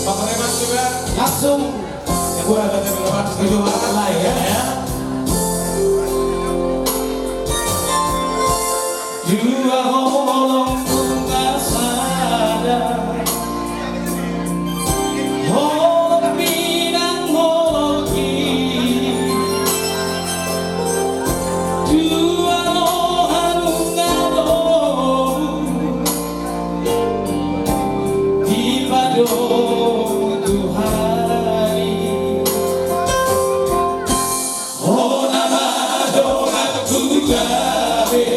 Remas juga langsung ya gue ada Remas kejuaraan lah ya. Dua holong bunga sadar, holong pinang holong kiri, dua lohan ngadong di padong Tuhari. Oh nama dong aku gawe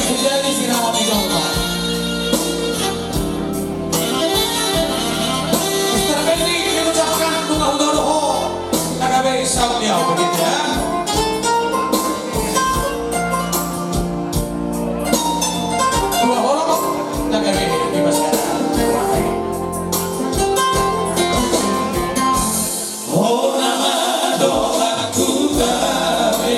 Sejadi sinawa bidongka Mr. Benny mengucapkan bunga udoho Nagabe salam ya begitu ya. Dua holong Nagabe bebas ya. Oh nama doaku gawe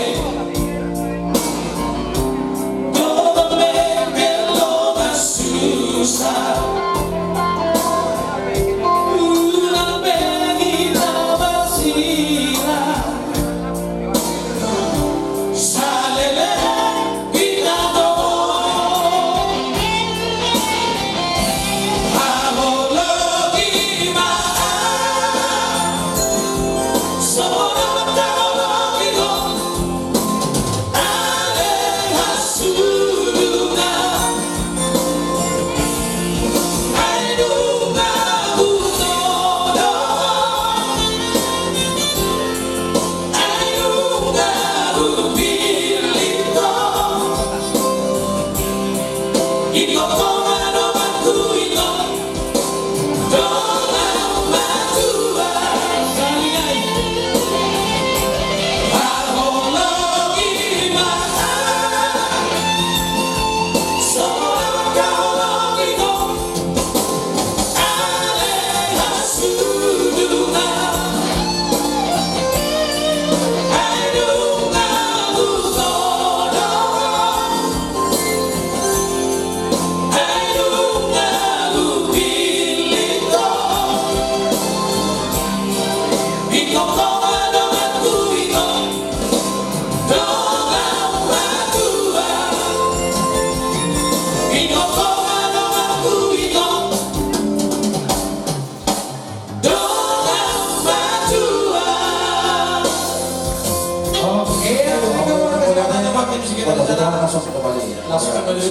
Langsung kembali.